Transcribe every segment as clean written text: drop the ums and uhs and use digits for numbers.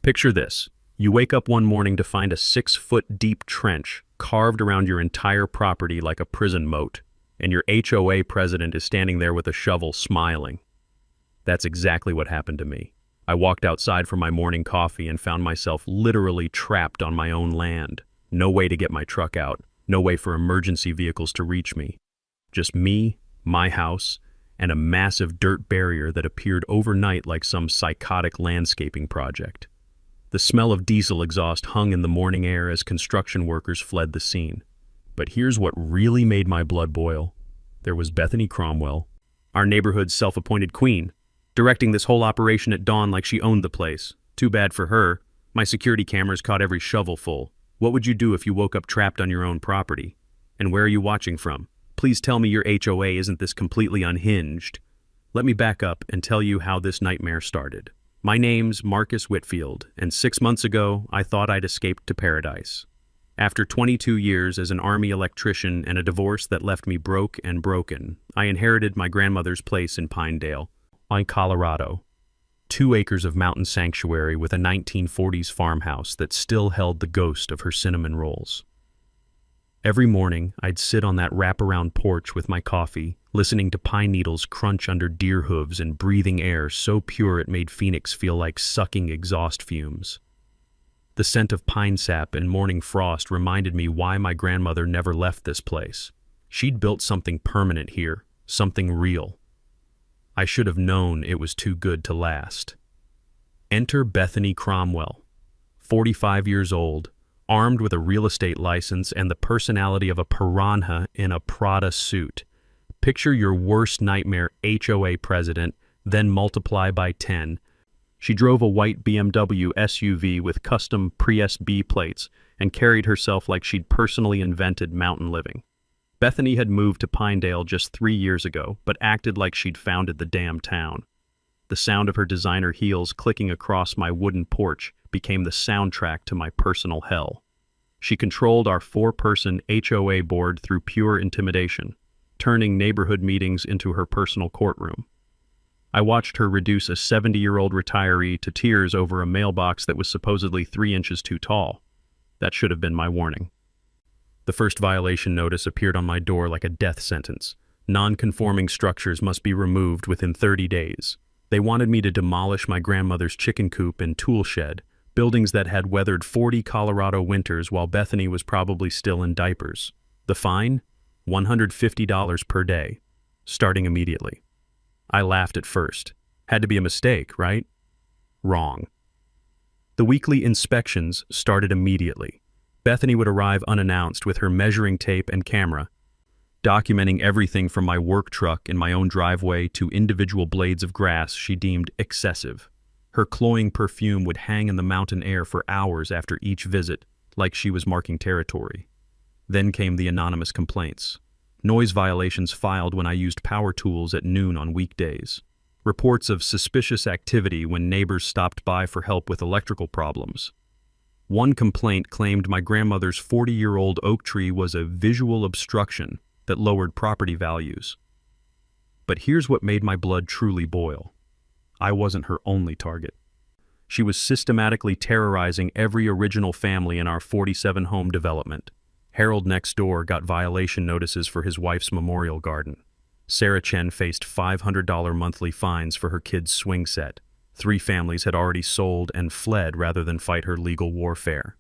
Picture this. You wake up one morning to find a 6-foot deep trench carved around your entire property like a prison moat, and your HOA president is standing there with a shovel smiling. That's exactly what happened to me. I walked outside for my morning coffee and found myself literally trapped on my own land. No way to get my truck out, no way for emergency vehicles to reach me. Just me, my house, and a massive dirt barrier that appeared overnight like some psychotic landscaping project. The smell of diesel exhaust hung in the morning air as construction workers fled the scene. But here's what really made my blood boil. There was Bethany Cromwell, our neighborhood's self-appointed queen, directing this whole operation at dawn like she owned the place. Too bad for her. My security cameras caught every shovelful. What would you do if you woke up trapped on your own property? And where are you watching from? Please tell me your HOA isn't this completely unhinged. Let me back up and tell you how this nightmare started. My name's Marcus Whitfield, and 6 months ago, I thought I'd escaped to paradise. After 22 years as an army electrician and a divorce that left me broke and broken, I inherited my grandmother's place in Pinedale, in Colorado. 2 acres of mountain sanctuary with a 1940s farmhouse that still held the ghost of her cinnamon rolls. Every morning, I'd sit on that wraparound porch with my coffee, listening to pine needles crunch under deer hooves and breathing air so pure it made Phoenix feel like sucking exhaust fumes. The scent of pine sap and morning frost reminded me why my grandmother never left this place. She'd built something permanent here, something real. I should have known it was too good to last. Enter Bethany Cromwell, 45 years old, armed with a real estate license and the personality of a piranha in a Prada suit. Picture your worst nightmare HOA president, then multiply by 10. She drove a white BMW SUV with custom Prius B plates and carried herself like she'd personally invented mountain living. Bethany had moved to Pinedale just 3 years ago, but acted like she'd founded the damn town. The sound of her designer heels clicking across my wooden porch became the soundtrack to my personal hell. She controlled our 4-person HOA board through pure intimidation, turning neighborhood meetings into her personal courtroom. I watched her reduce a 70-year-old retiree to tears over a mailbox that was supposedly 3 inches too tall. That should have been my warning. The first violation notice appeared on my door like a death sentence. Non-conforming structures must be removed within 30 days. They wanted me to demolish my grandmother's chicken coop and tool shed, buildings that had weathered 40 Colorado winters while Bethany was probably still in diapers. The fine? $150 per day, starting immediately. I laughed at first. Had to be a mistake, right? Wrong. The weekly inspections started immediately. Bethany would arrive unannounced with her measuring tape and camera, documenting everything from my work truck in my own driveway to individual blades of grass she deemed excessive. Her cloying perfume would hang in the mountain air for hours after each visit, like she was marking territory. Then came the anonymous complaints. Noise violations filed when I used power tools at noon on weekdays. Reports of suspicious activity when neighbors stopped by for help with electrical problems. One complaint claimed my grandmother's 40-year-old oak tree was a visual obstruction that lowered property values. But here's what made my blood truly boil. I wasn't her only target. She was systematically terrorizing every original family in our 47-home development. Harold next door got violation notices for his wife's memorial garden. Sarah Chen faced $500 monthly fines for her kid's swing set. 3 families had already sold and fled rather than fight her legal warfare.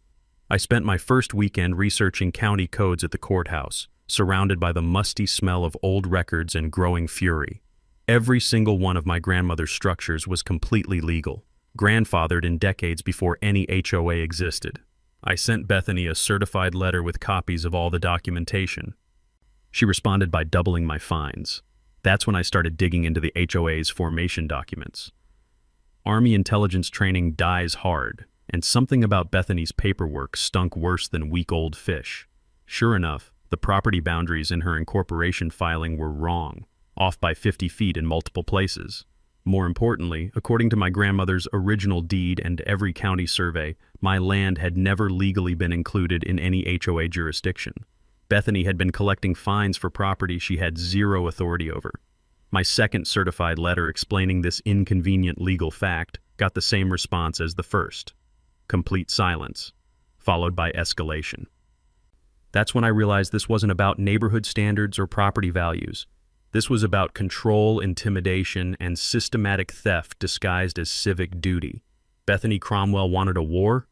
I spent my first weekend researching county codes at the courthouse, surrounded by the musty smell of old records and growing fury. Every single one of my grandmother's structures was completely legal, grandfathered in decades before any HOA existed. I sent Bethany a certified letter with copies of all the documentation. She responded by doubling my fines. That's when I started digging into the HOA's formation documents. Army intelligence training dies hard, and something about Bethany's paperwork stunk worse than week-old fish. Sure enough, the property boundaries in her incorporation filing were wrong, off by 50 feet in multiple places. More importantly, according to my grandmother's original deed and every county survey, my land had never legally been included in any HOA jurisdiction. Bethany had been collecting fines for property she had zero authority over. My second certified letter explaining this inconvenient legal fact got the same response as the first. complete silence, followed by escalation. That's when I realized this wasn't about neighborhood standards or property values. This was about control, intimidation, and systematic theft disguised as civic duty. Bethany Cromwell wanted a war?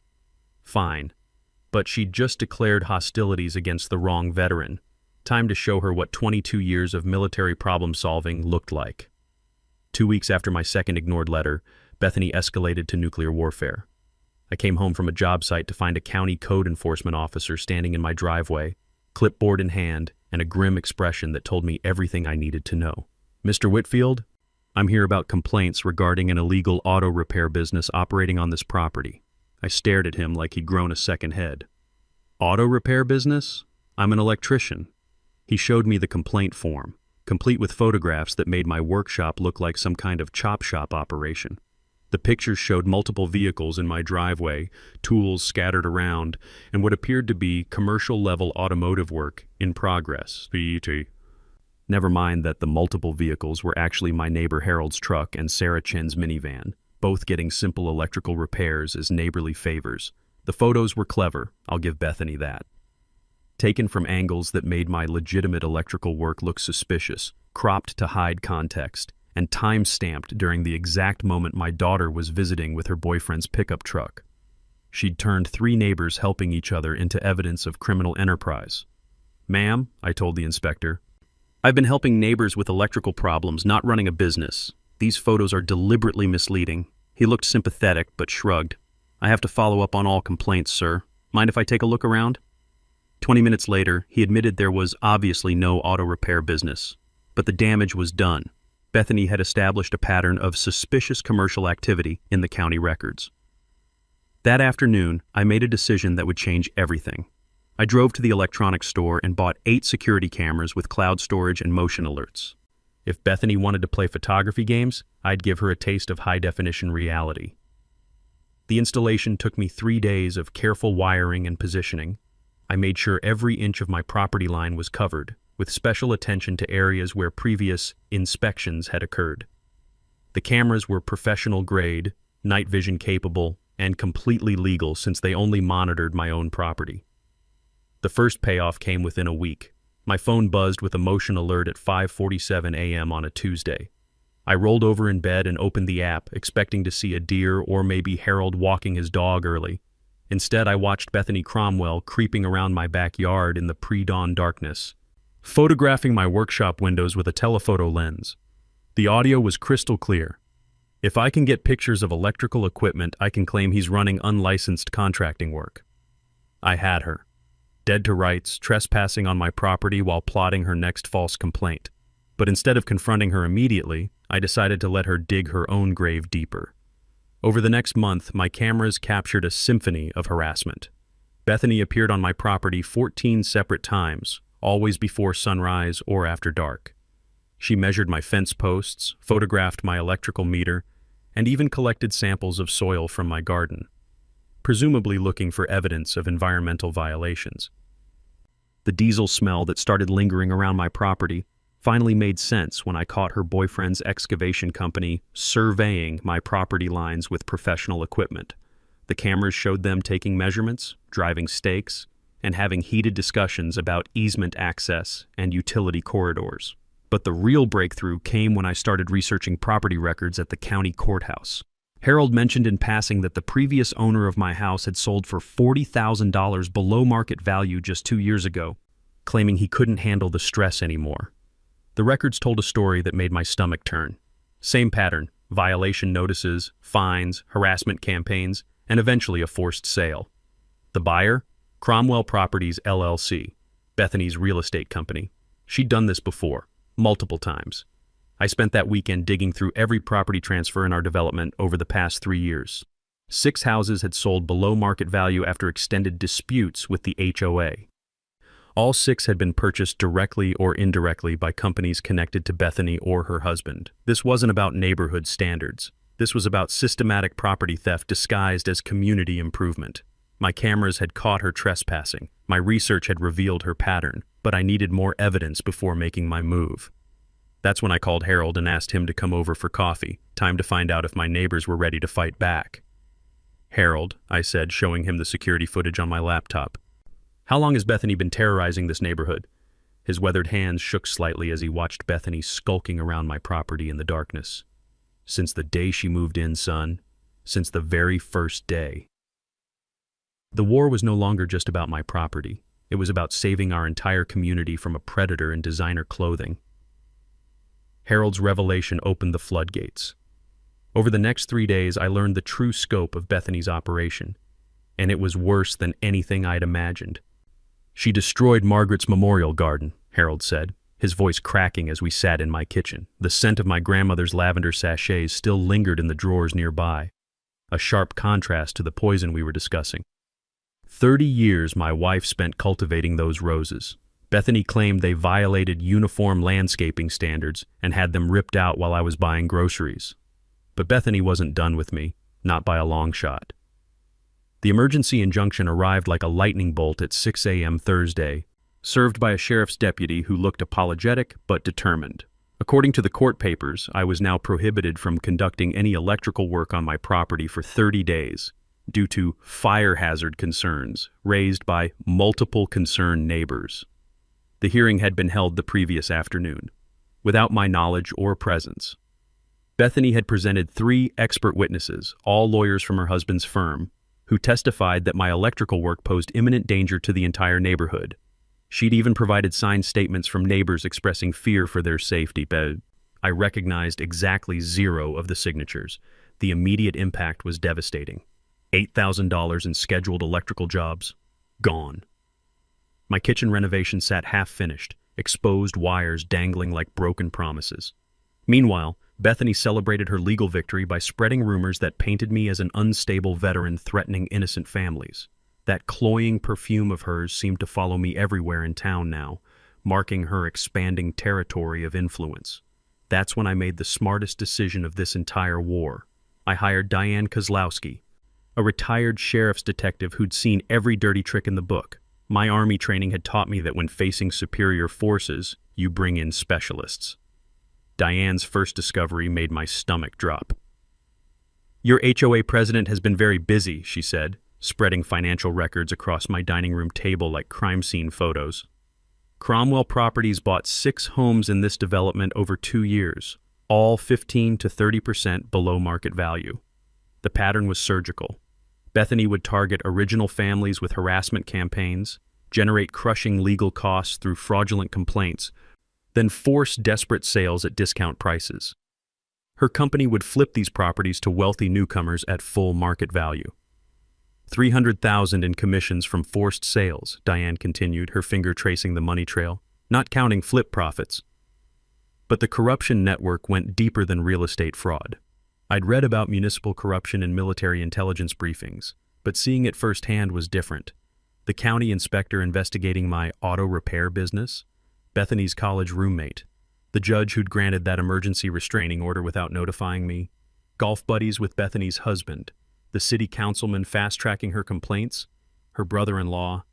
Fine. But she'd just declared hostilities against the wrong veteran. Time to show her what 22 years of military problem-solving looked like. 2 weeks after my second ignored letter, Bethany escalated to nuclear warfare. I came home from a job site to find a county code enforcement officer standing in my driveway, clipboard in hand, and a grim expression that told me everything I needed to know. "Mr. Whitfield, I'm here about complaints regarding an illegal auto repair business operating on this property." I stared at him like he'd grown a second head. "Auto repair business? I'm an electrician." He showed me the complaint form, complete with photographs that made my workshop look like some kind of chop shop operation. The pictures showed multiple vehicles in my driveway, tools scattered around, and what appeared to be commercial-level automotive work in progress. Never mind that the multiple vehicles were actually my neighbor Harold's truck and Sarah Chen's minivan, both getting simple electrical repairs as neighborly favors. The photos were clever, I'll give Bethany that. Taken from angles that made my legitimate electrical work look suspicious, cropped to hide context, and time-stamped during the exact moment my daughter was visiting with her boyfriend's pickup truck. She'd turned 3 neighbors helping each other into evidence of criminal enterprise. "Ma'am," I told the inspector, "I've been helping neighbors with electrical problems, not running a business. These photos are deliberately misleading." He looked sympathetic, but shrugged. "I have to follow up on all complaints, sir. Mind if I take a look around?" 20 minutes later, he admitted there was obviously no auto repair business, but the damage was done. Bethany had established a pattern of suspicious commercial activity in the county records. That afternoon, I made a decision that would change everything. I drove to the electronics store and bought 8 security cameras with cloud storage and motion alerts. If Bethany wanted to play photography games, I'd give her a taste of high-definition reality. The installation took me 3 days of careful wiring and positioning. I made sure every inch of my property line was covered, with special attention to areas where previous inspections had occurred. The cameras were professional grade, night vision capable, and completely legal since they only monitored my own property. The first payoff came within a week. My phone buzzed with a motion alert at 5:47 a.m. on a Tuesday. I rolled over in bed and opened the app, expecting to see a deer or maybe Harold walking his dog early. Instead, I watched Bethany Cromwell creeping around my backyard in the pre-dawn darkness, photographing my workshop windows with a telephoto lens. The audio was crystal clear. If I can get pictures of electrical equipment, I can claim he's running unlicensed contracting work. I had her. Dead to rights, trespassing on my property while plotting her next false complaint. But instead of confronting her immediately, I decided to let her dig her own grave deeper. Over the next month, my cameras captured a symphony of harassment. Bethany appeared on my property 14 separate times, always before sunrise or after dark. She measured my fence posts, photographed my electrical meter, and even collected samples of soil from my garden, presumably looking for evidence of environmental violations. The diesel smell that started lingering around my property finally made sense when I caught her boyfriend's excavation company surveying my property lines with professional equipment. The cameras showed them taking measurements, driving stakes, and having heated discussions about easement access and utility corridors. But the real breakthrough came when I started researching property records at the county courthouse. Harold mentioned in passing that the previous owner of my house had sold for $40,000 below market value just 2 years ago, claiming he couldn't handle the stress anymore. The records told a story that made my stomach turn. Same pattern: violation notices, fines, harassment campaigns, and eventually a forced sale. The buyer? Cromwell Properties LLC, Bethany's real estate company. She'd done this before, multiple times. I spent that weekend digging through every property transfer in our development over the past 3 years. 6 houses had sold below market value after extended disputes with the HOA. All 6 had been purchased directly or indirectly by companies connected to Bethany or her husband. This wasn't about neighborhood standards. This was about systematic property theft disguised as community improvement. My cameras had caught her trespassing. My research had revealed her pattern, but I needed more evidence before making my move. That's when I called Harold and asked him to come over for coffee. Time to find out if my neighbors were ready to fight back. "Harold," I said, showing him the security footage on my laptop. "How long has Bethany been terrorizing this neighborhood?" His weathered hands shook slightly as he watched Bethany skulking around my property in the darkness. "Since the day she moved in, son. Since the very first day." The war was no longer just about my property. It was about saving our entire community from a predator in designer clothing. Harold's revelation opened the floodgates. Over the next 3 days, I learned the true scope of Bethany's operation, and it was worse than anything I'd imagined. "She destroyed Margaret's memorial garden," Harold said, his voice cracking as we sat in my kitchen. The scent of my grandmother's lavender sachets still lingered in the drawers nearby, a sharp contrast to the poison we were discussing. 30 years my wife spent cultivating those roses. Bethany claimed they violated uniform landscaping standards and had them ripped out while I was buying groceries. But Bethany wasn't done with me, not by a long shot. The emergency injunction arrived like a lightning bolt at 6 a.m. Thursday, served by a sheriff's deputy who looked apologetic but determined. According to the court papers, I was now prohibited from conducting any electrical work on my property for 30 days due to fire hazard concerns raised by multiple concerned neighbors. The hearing had been held the previous afternoon, without my knowledge or presence. Bethany had presented 3 expert witnesses, all lawyers from her husband's firm, who testified that my electrical work posed imminent danger to the entire neighborhood. She'd even provided signed statements from neighbors expressing fear for their safety, but I recognized exactly 0 of the signatures. The immediate impact was devastating. $8,000 in scheduled electrical jobs, gone. My kitchen renovation sat half-finished, exposed wires dangling like broken promises. Meanwhile, Bethany celebrated her legal victory by spreading rumors that painted me as an unstable veteran threatening innocent families. That cloying perfume of hers seemed to follow me everywhere in town now, marking her expanding territory of influence. That's when I made the smartest decision of this entire war. I hired Diane Kozlowski, a retired sheriff's detective who'd seen every dirty trick in the book. My Army training had taught me that when facing superior forces, you bring in specialists. Diane's first discovery made my stomach drop. "Your HOA president has been very busy," she said, spreading financial records across my dining room table like crime scene photos. "Cromwell Properties bought 6 homes in this development over 2 years, all 15 to 30% below market value. The pattern was surgical. Bethany would target original families with harassment campaigns, generate crushing legal costs through fraudulent complaints, then force desperate sales at discount prices. Her company would flip these properties to wealthy newcomers at full market value. $300,000 in commissions from forced sales," Diane continued, her finger tracing the money trail, "not counting flip profits." But the corruption network went deeper than real estate fraud. I'd read about municipal corruption in military intelligence briefings, but seeing it firsthand was different. The county inspector investigating my auto repair business, Bethany's college roommate, the judge who'd granted that emergency restraining order without notifying me, golf buddies with Bethany's husband, the city councilman fast-tracking her complaints, her brother-in-law.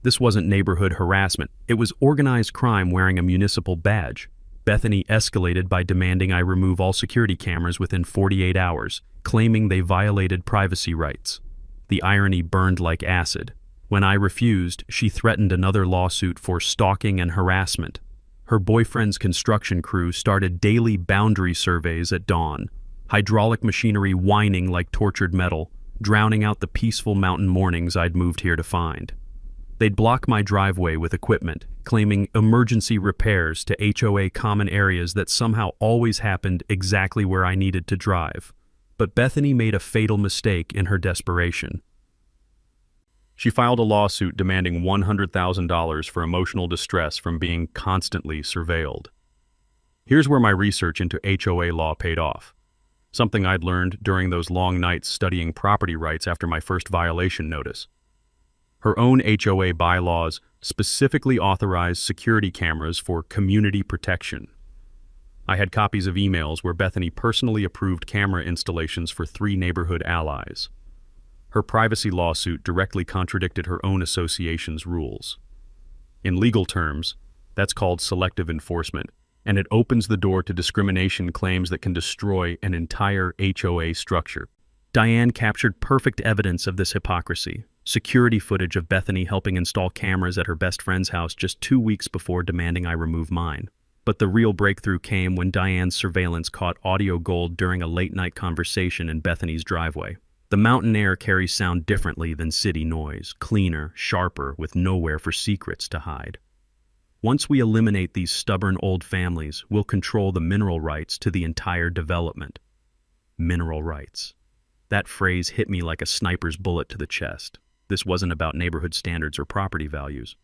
This wasn't neighborhood harassment. It was organized crime wearing a municipal badge. Bethany escalated by demanding I remove all security cameras within 48 hours, claiming they violated privacy rights. The irony burned like acid. When I refused, she threatened another lawsuit for stalking and harassment. Her boyfriend's construction crew started daily boundary surveys at dawn, hydraulic machinery whining like tortured metal, drowning out the peaceful mountain mornings I'd moved here to find. They'd block my driveway with equipment, claiming emergency repairs to HOA common areas that somehow always happened exactly where I needed to drive. But Bethany made a fatal mistake in her desperation. She filed a lawsuit demanding $100,000 for emotional distress from being constantly surveilled. Here's where my research into HOA law paid off. Something I'd learned during those long nights studying property rights after my first violation notice. Her own HOA bylaws specifically authorized security cameras for community protection. I had copies of emails where Bethany personally approved camera installations for 3 neighborhood allies. Her privacy lawsuit directly contradicted her own association's rules. In legal terms, that's called selective enforcement, and it opens the door to discrimination claims that can destroy an entire HOA structure. Diane captured perfect evidence of this hypocrisy. Security footage of Bethany helping install cameras at her best friend's house just 2 weeks before demanding I remove mine. But the real breakthrough came when Diane's surveillance caught audio gold during a late-night conversation in Bethany's driveway. The mountain air carries sound differently than city noise, cleaner, sharper, with nowhere for secrets to hide. Once we eliminate these stubborn old families, we'll control the mineral rights to the entire development. Mineral rights. That phrase hit me like a sniper's bullet to the chest. This wasn't about neighborhood standards or property values.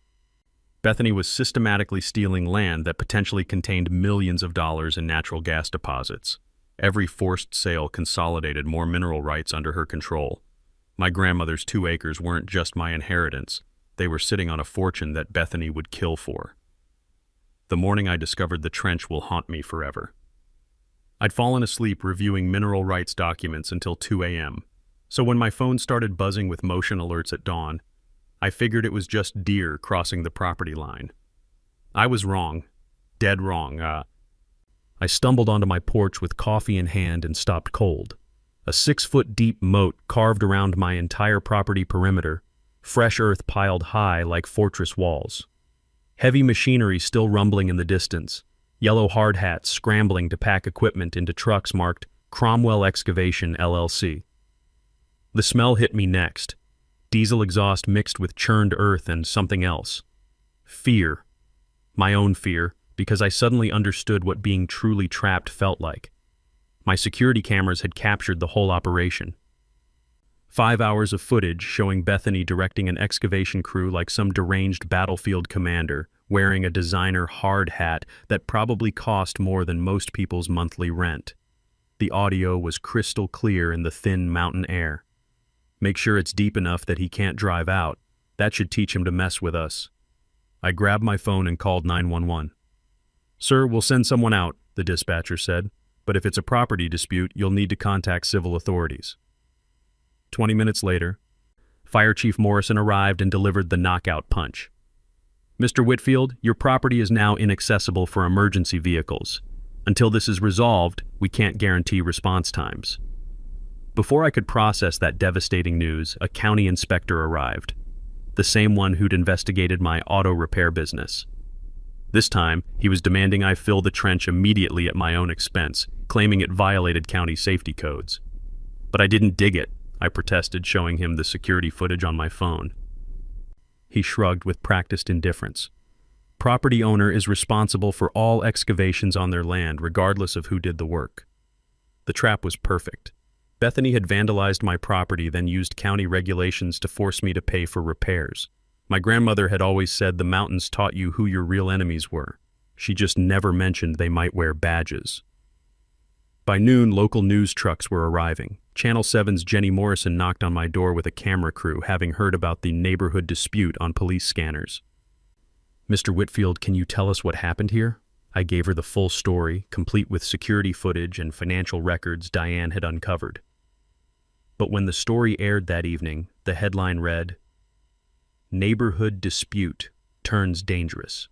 Bethany was systematically stealing land that potentially contained millions of dollars in natural gas deposits. Every forced sale consolidated more mineral rights under her control. My grandmother's 2 acres weren't just my inheritance. They were sitting on a fortune that Bethany would kill for. The morning I discovered the trench will haunt me forever. I'd fallen asleep reviewing mineral rights documents until 2 a.m. So when my phone started buzzing with motion alerts at dawn, I figured it was just deer crossing the property line. I was wrong. Dead wrong. I stumbled onto my porch with coffee in hand and stopped cold. A 6-foot deep moat carved around my entire property perimeter, fresh earth piled high like fortress walls. Heavy machinery still rumbling in the distance, yellow hard hats scrambling to pack equipment into trucks marked Cromwell Excavation, LLC. The smell hit me next. Diesel exhaust mixed with churned earth and something else. Fear. My own fear, because I suddenly understood what being truly trapped felt like. My security cameras had captured the whole operation. 5 hours of footage showing Bethany directing an excavation crew like some deranged battlefield commander, wearing a designer hard hat that probably cost more than most people's monthly rent. The audio was crystal clear in the thin mountain air. Make sure it's deep enough that he can't drive out. That should teach him to mess with us. I grabbed my phone and called 911. "Sir, we'll send someone out," the dispatcher said, "but if it's a property dispute, you'll need to contact civil authorities." 20 minutes later, Fire Chief Morrison arrived and delivered the knockout punch. "Mr. Whitfield, your property is now inaccessible for emergency vehicles. Until this is resolved, we can't guarantee response times." Before I could process that devastating news, a county inspector arrived, the same one who'd investigated my auto repair business. This time, he was demanding I fill the trench immediately at my own expense, claiming it violated county safety codes. "But I didn't dig it," I protested, showing him the security footage on my phone. He shrugged with practiced indifference. "Property owner is responsible for all excavations on their land, regardless of who did the work." The trap was perfect. Bethany had vandalized my property, then used county regulations to force me to pay for repairs. My grandmother had always said the mountains taught you who your real enemies were. She just never mentioned they might wear badges. By noon, local news trucks were arriving. Channel 7's Jenny Morrison knocked on my door with a camera crew, having heard about the neighborhood dispute on police scanners. "Mr. Whitfield, can you tell us what happened here?" I gave her the full story, complete with security footage and financial records Diane had uncovered. But when the story aired that evening, the headline read, "Neighborhood Dispute Turns Dangerous."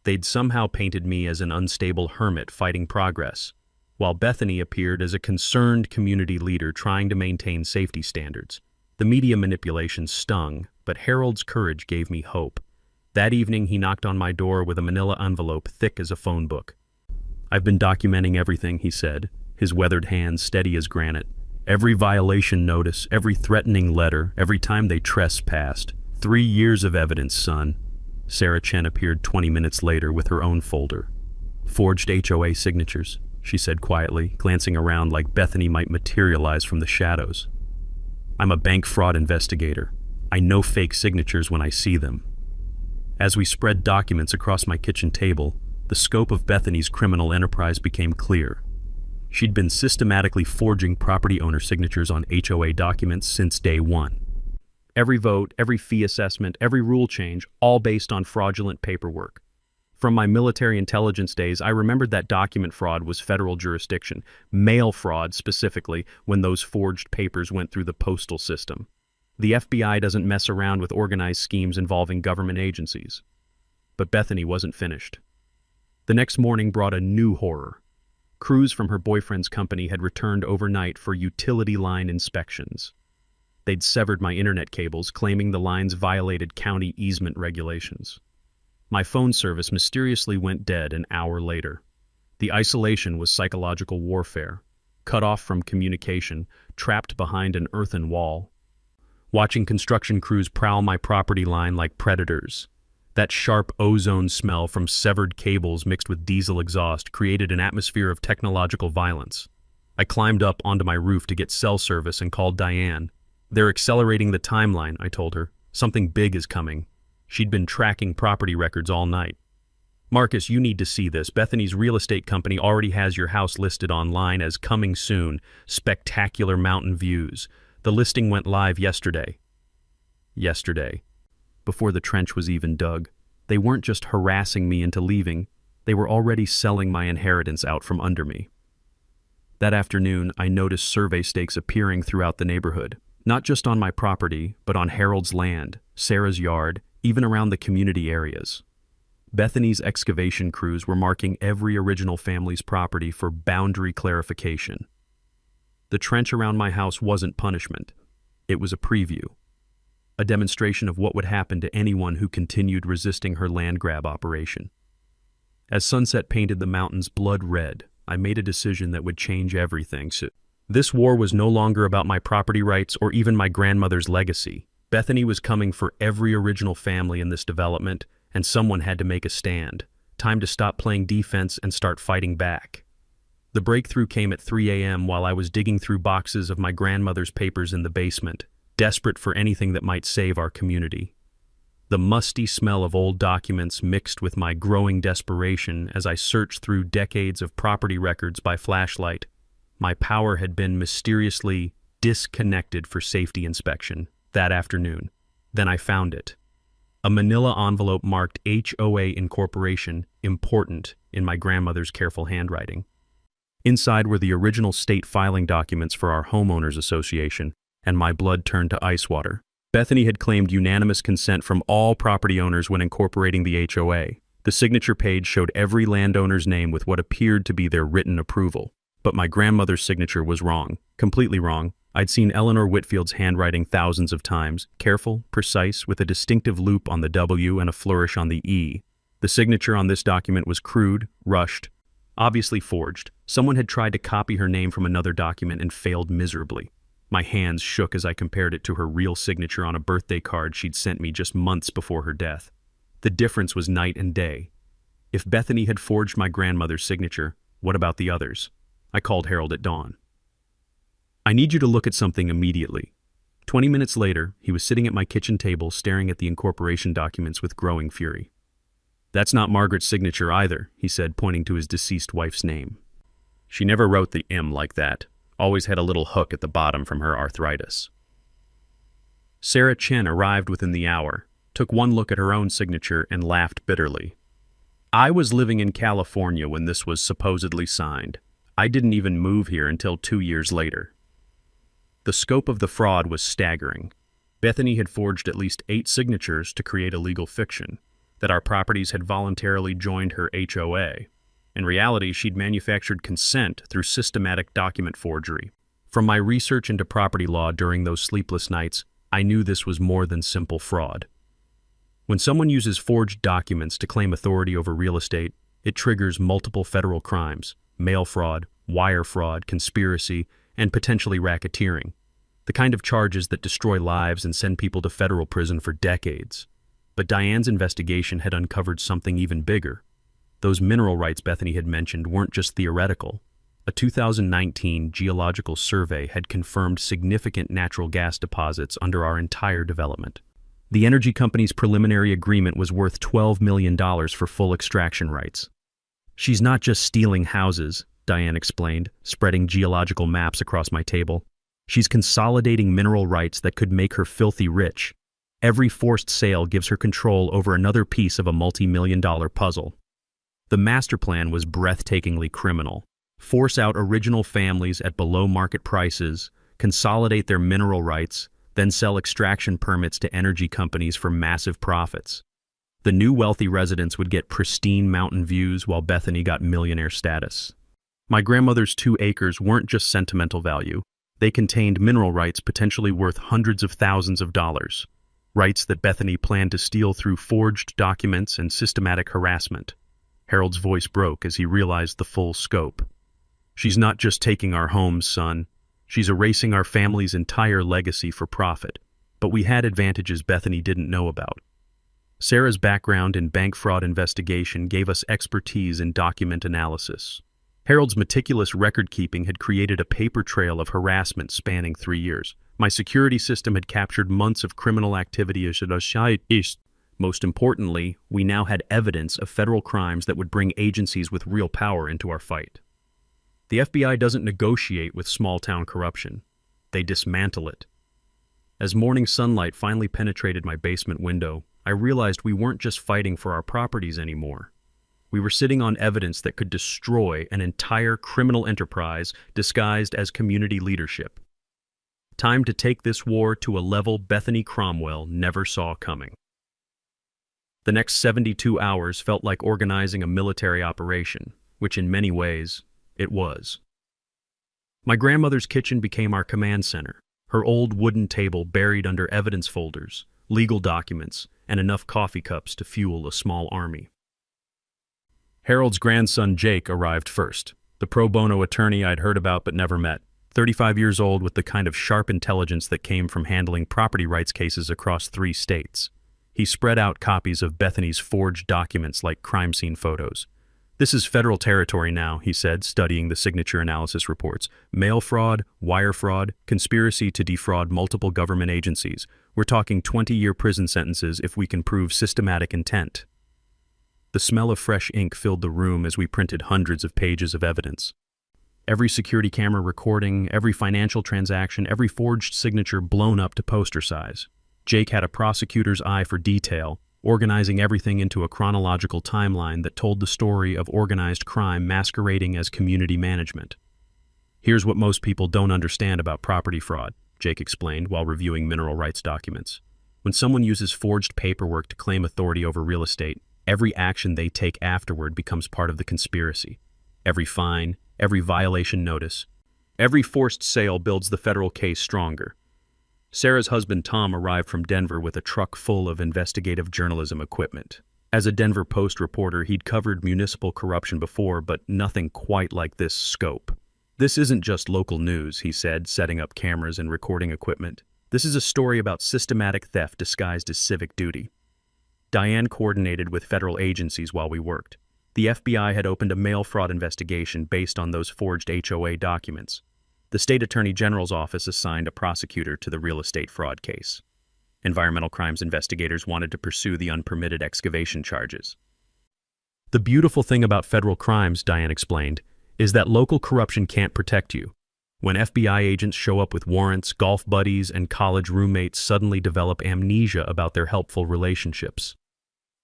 They'd somehow painted me as an unstable hermit fighting progress, while Bethany appeared as a concerned community leader trying to maintain safety standards. The media manipulation stung, but Harold's courage gave me hope. That evening, he knocked on my door with a manila envelope thick as a phone book. "I've been documenting everything," he said, his weathered hands steady as granite. "Every violation notice, every threatening letter, every time they trespassed. 3 years of evidence, son." Sarah Chen appeared 20 minutes later with her own folder. "Forged HOA signatures," she said quietly, glancing around like Bethany might materialize from the shadows. "I'm a bank fraud investigator. I know fake signatures when I see them." As we spread documents across my kitchen table, the scope of Bethany's criminal enterprise became clear. She'd been systematically forging property owner signatures on HOA documents since day one. Every vote, every fee assessment, every rule change, all based on fraudulent paperwork. From my military intelligence days, I remembered that document fraud was federal jurisdiction, mail fraud specifically, when those forged papers went through the postal system. The FBI doesn't mess around with organized schemes involving government agencies. But Bethany wasn't finished. The next morning brought a new horror. Crews from her boyfriend's company had returned overnight for utility line inspections. They'd severed my internet cables, claiming the lines violated county easement regulations. My phone service mysteriously went dead an hour later. The isolation was psychological warfare. Cut off from communication, trapped behind an earthen wall. Watching construction crews prowl my property line like predators. That sharp ozone smell from severed cables mixed with diesel exhaust created an atmosphere of technological violence. I climbed up onto my roof to get cell service and called Diane. "They're accelerating the timeline," I told her. "Something big is coming." She'd been tracking property records all night. "Marcus, you need to see this. Bethany's real estate company already has your house listed online as coming soon. Spectacular mountain views. The listing went live yesterday." Yesterday. Before the trench was even dug. They weren't just harassing me into leaving. They were already selling my inheritance out from under me. That afternoon, I noticed survey stakes appearing throughout the neighborhood. Not just on my property, but on Harold's land, Sarah's yard, even around the community areas. Bethany's excavation crews were marking every original family's property for boundary clarification. The trench around my house wasn't punishment. It was a preview. A demonstration of what would happen to anyone who continued resisting her land grab operation. As sunset painted the mountains blood red, I made a decision that would change everything. This war was no longer about my property rights or even my grandmother's legacy. Bethany was coming for every original family in this development, and someone had to make a stand. Time to stop playing defense and start fighting back. The breakthrough came at 3 a.m. while I was digging through boxes of my grandmother's papers in the basement, desperate for anything that might save our community. The musty smell of old documents mixed with my growing desperation as I searched through decades of property records by flashlight. My power had been mysteriously disconnected for safety inspection that afternoon. Then I found it. A manila envelope marked HOA Incorporation, important, in my grandmother's careful handwriting. Inside were the original state filing documents for our homeowners association, and my blood turned to ice water. Bethany had claimed unanimous consent from all property owners when incorporating the HOA. The signature page showed every landowner's name with what appeared to be their written approval. But my grandmother's signature was wrong, completely wrong. I'd seen Eleanor Whitfield's handwriting thousands of times, careful, precise, with a distinctive loop on the W and a flourish on the E. The signature on this document was crude, rushed, obviously forged. Someone had tried to copy her name from another document and failed miserably. My hands shook as I compared it to her real signature on a birthday card she'd sent me just months before her death. The difference was night and day. If Bethany had forged my grandmother's signature, what about the others? I called Harold at dawn. "I need you to look at something immediately." 20 minutes later, he was sitting at my kitchen table staring at the incorporation documents with growing fury. "That's not Margaret's signature either," he said, pointing to his deceased wife's name. "She never wrote the M like that. Always had a little hook at the bottom from her arthritis." Sarah Chen arrived within the hour, took one look at her own signature, and laughed bitterly. "I was living in California when this was supposedly signed. I didn't even move here until 2 years later." The scope of the fraud was staggering. Bethany had forged at least 8 signatures to create a legal fiction, that our properties had voluntarily joined her HOA. In reality, she'd manufactured consent through systematic document forgery. From my research into property law during those sleepless nights, I knew this was more than simple fraud. When someone uses forged documents to claim authority over real estate, it triggers multiple federal crimes: mail fraud, wire fraud, conspiracy, and potentially racketeering. The kind of charges that destroy lives and send people to federal prison for decades. But Diane's investigation had uncovered something even bigger. Those mineral rights Bethany had mentioned weren't just theoretical. A 2019 geological survey had confirmed significant natural gas deposits under our entire development. The energy company's preliminary agreement was worth $12 million for full extraction rights. "She's not just stealing houses," Diane explained, spreading geological maps across my table. "She's consolidating mineral rights that could make her filthy rich. Every forced sale gives her control over another piece of a multi-million-dollar puzzle." The master plan was breathtakingly criminal. Force out original families at below-market prices, consolidate their mineral rights, then sell extraction permits to energy companies for massive profits. The new wealthy residents would get pristine mountain views while Bethany got millionaire status. My grandmother's 2 acres weren't just sentimental value. They contained mineral rights potentially worth hundreds of thousands of dollars. Rights that Bethany planned to steal through forged documents and systematic harassment. Harold's voice broke as he realized the full scope. She's not just taking our homes, son. She's erasing our family's entire legacy for profit. But we had advantages Bethany didn't know about. Sarah's background in bank fraud investigation gave us expertise in document analysis. Harold's meticulous record-keeping had created a paper trail of harassment spanning 3 years. My security system had captured months of criminal activity. Most importantly, we now had evidence of federal crimes that would bring agencies with real power into our fight. The FBI doesn't negotiate with small-town corruption. They dismantle it. As morning sunlight finally penetrated my basement window, I realized we weren't just fighting for our properties anymore. We were sitting on evidence that could destroy an entire criminal enterprise disguised as community leadership. Time to take this war to a level Bethany Cromwell never saw coming. The next 72 hours felt like organizing a military operation, which in many ways, it was. My grandmother's kitchen became our command center, her old wooden table buried under evidence folders, legal documents, and enough coffee cups to fuel a small army. Harold's grandson Jake arrived first, the pro bono attorney I'd heard about but never met, 35 years old with the kind of sharp intelligence that came from handling property rights cases across 3 states. He spread out copies of Bethany's forged documents like crime scene photos. "This is federal territory now," he said, studying the signature analysis reports. "Mail fraud, wire fraud, conspiracy to defraud multiple government agencies. We're talking 20-year prison sentences if we can prove systematic intent." The smell of fresh ink filled the room as we printed hundreds of pages of evidence. Every security camera recording, every financial transaction, every forged signature blown up to poster size. Jake had a prosecutor's eye for detail, organizing everything into a chronological timeline that told the story of organized crime masquerading as community management. "Here's what most people don't understand about property fraud," Jake explained while reviewing mineral rights documents. "When someone uses forged paperwork to claim authority over real estate, every action they take afterward becomes part of the conspiracy. Every fine, every violation notice, every forced sale builds the federal case stronger." Sarah's husband Tom arrived from Denver with a truck full of investigative journalism equipment. As a Denver Post reporter, he'd covered municipal corruption before, but nothing quite like this scope. "This isn't just local news," he said, setting up cameras and recording equipment. "This is a story about systematic theft disguised as civic duty." Diane coordinated with federal agencies while we worked. The FBI had opened a mail fraud investigation based on those forged HOA documents. The state attorney general's office assigned a prosecutor to the real estate fraud case. Environmental crimes investigators wanted to pursue the unpermitted excavation charges. "The beautiful thing about federal crimes," Diane explained, "is that local corruption can't protect you. When FBI agents show up with warrants, golf buddies and college roommates suddenly develop amnesia about their helpful relationships."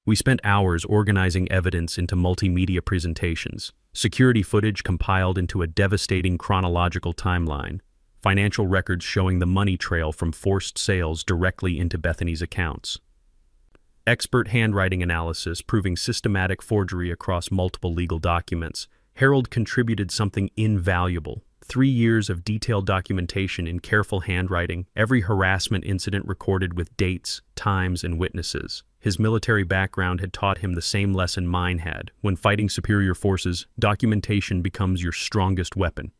We spent hours organizing evidence into multimedia presentations, security footage compiled into a devastating chronological timeline, financial records showing the money trail from forced sales directly into Bethany's accounts. Expert handwriting analysis proving systematic forgery across multiple legal documents. Harold contributed something invaluable. 3 years of detailed documentation in careful handwriting, every harassment incident recorded with dates, times, and witnesses. His military background had taught him the same lesson mine had. When fighting superior forces, documentation becomes your strongest weapon.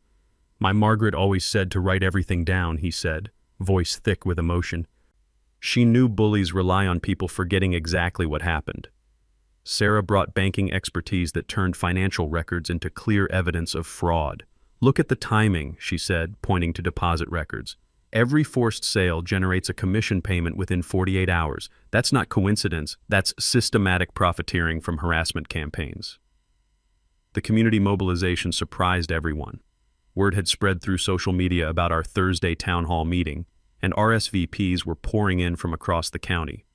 "My Margaret always said to write everything down," he said, voice thick with emotion. She knew bullies rely on people forgetting exactly what happened. Sarah brought banking expertise that turned financial records into clear evidence of fraud. "Look at the timing," she said, pointing to deposit records. "Every forced sale generates a commission payment within 48 hours. That's not coincidence, that's systematic profiteering from harassment campaigns." The community mobilization surprised everyone. Word had spread through social media about our Thursday town hall meeting, and RSVPs were pouring in from across the county.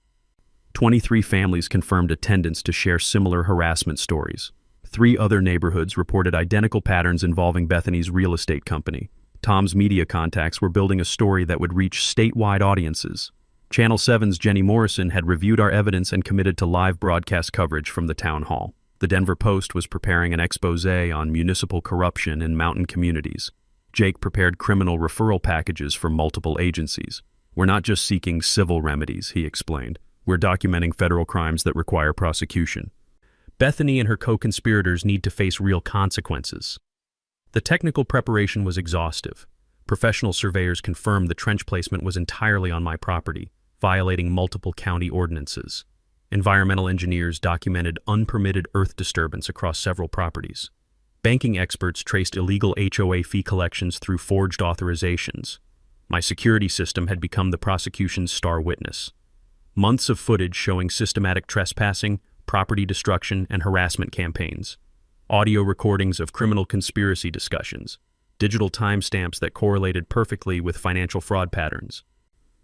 23 families confirmed attendance to share similar harassment stories. 3 other neighborhoods reported identical patterns involving Bethany's real estate company. Tom's media contacts were building a story that would reach statewide audiences. Channel 7's Jenny Morrison had reviewed our evidence and committed to live broadcast coverage from the town hall. The Denver Post was preparing an exposé on municipal corruption in mountain communities. Jake prepared criminal referral packages for multiple agencies. We're not just seeking civil remedies, he explained. We're documenting federal crimes that require prosecution. Bethany and her co-conspirators need to face real consequences. The technical preparation was exhaustive. Professional surveyors confirmed the trench placement was entirely on my property, violating multiple county ordinances. Environmental engineers documented unpermitted earth disturbance across several properties. Banking experts traced illegal HOA fee collections through forged authorizations. My security system had become the prosecution's star witness. Months of footage showing systematic trespassing, property destruction, and harassment campaigns. Audio recordings of criminal conspiracy discussions. Digital timestamps that correlated perfectly with financial fraud patterns.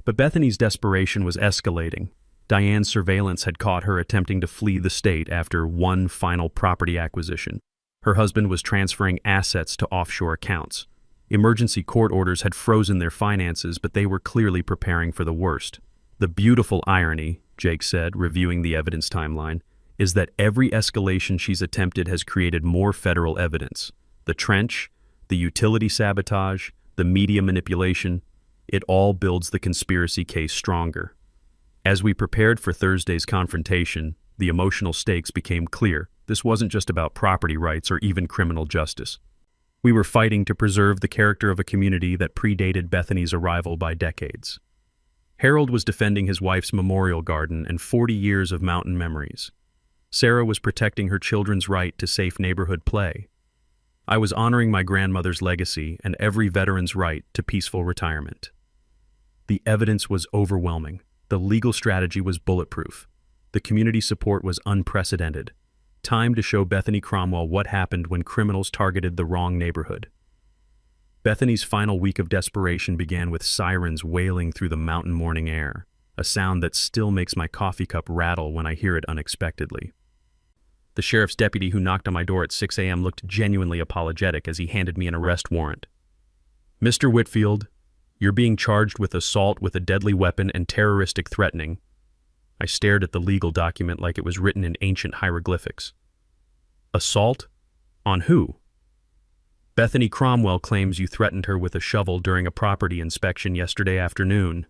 But Bethany's desperation was escalating. Diane's surveillance had caught her attempting to flee the state after one final property acquisition. Her husband was transferring assets to offshore accounts. Emergency court orders had frozen their finances, but they were clearly preparing for the worst. The beautiful irony, Jake said, reviewing the evidence timeline, is that every escalation she's attempted has created more federal evidence. The trench, the utility sabotage, the media manipulation, it all builds the conspiracy case stronger. As we prepared for Thursday's confrontation, the emotional stakes became clear. This wasn't just about property rights or even criminal justice. We were fighting to preserve the character of a community that predated Bethany's arrival by decades. Harold was defending his wife's memorial garden and 40 years of mountain memories. Sarah was protecting her children's right to safe neighborhood play. I was honoring my grandmother's legacy and every veteran's right to peaceful retirement. The evidence was overwhelming. The legal strategy was bulletproof. The community support was unprecedented. Time to show Bethany Cromwell what happened when criminals targeted the wrong neighborhood. Bethany's final week of desperation began with sirens wailing through the mountain morning air, a sound that still makes my coffee cup rattle when I hear it unexpectedly. The sheriff's deputy who knocked on my door at 6 a.m. looked genuinely apologetic as he handed me an arrest warrant. "Mr. Whitfield, you're being charged with assault with a deadly weapon and terroristic threatening." I stared at the legal document like it was written in ancient hieroglyphics. "Assault? On who?" "Bethany Cromwell claims you threatened her with a shovel during a property inspection yesterday afternoon,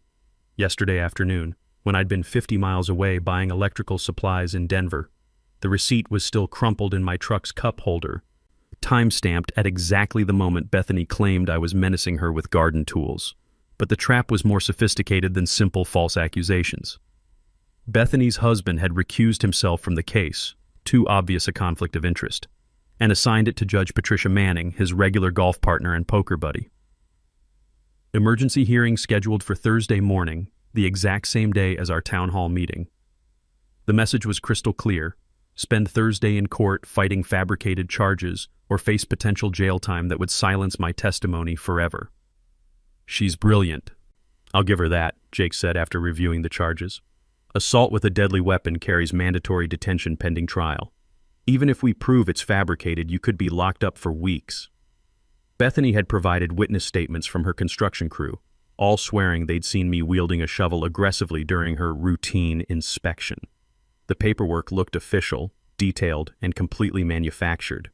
when I'd been 50 miles away buying electrical supplies in Denver. The receipt was still crumpled in my truck's cup holder, time-stamped at exactly the moment Bethany claimed I was menacing her with garden tools. But the trap was more sophisticated than simple false accusations. Bethany's husband had recused himself from the case, too obvious a conflict of interest, and assigned it to Judge Patricia Manning, his regular golf partner and poker buddy. Emergency hearing scheduled for Thursday morning, the exact same day as our town hall meeting. The message was crystal clear: spend Thursday in court fighting fabricated charges or face potential jail time that would silence my testimony forever. "She's brilliant. I'll give her that," Jake said after reviewing the charges. "Assault with a deadly weapon carries mandatory detention pending trial. Even if we prove it's fabricated, you could be locked up for weeks." Bethany had provided witness statements from her construction crew, all swearing they'd seen me wielding a shovel aggressively during her routine inspection. The paperwork looked official, detailed, and completely manufactured.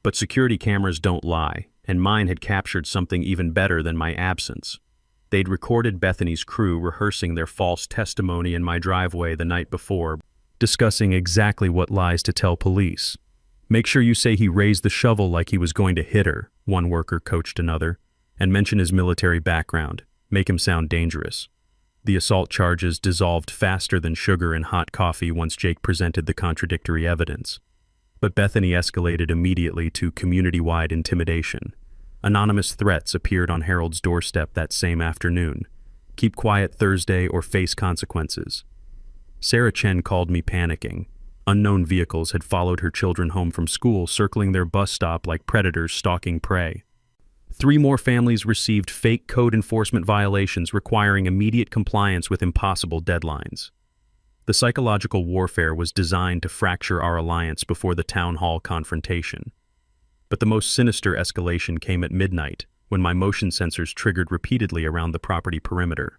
But security cameras don't lie, and mine had captured something even better than my absence. They'd recorded Bethany's crew rehearsing their false testimony in my driveway the night before, discussing exactly what lies to tell police. "Make sure you say he raised the shovel like he was going to hit her," one worker coached another, "and mention his military background. Make him sound dangerous." The assault charges dissolved faster than sugar in hot coffee once Jake presented the contradictory evidence. But Bethany escalated immediately to community-wide intimidation. Anonymous threats appeared on Harold's doorstep that same afternoon. "Keep quiet Thursday or face consequences." Sarah Chen called me panicking. Unknown vehicles had followed her children home from school, circling their bus stop like predators stalking prey. 3 more families received fake code enforcement violations requiring immediate compliance with impossible deadlines. The psychological warfare was designed to fracture our alliance before the town hall confrontation. But the most sinister escalation came at midnight, when my motion sensors triggered repeatedly around the property perimeter.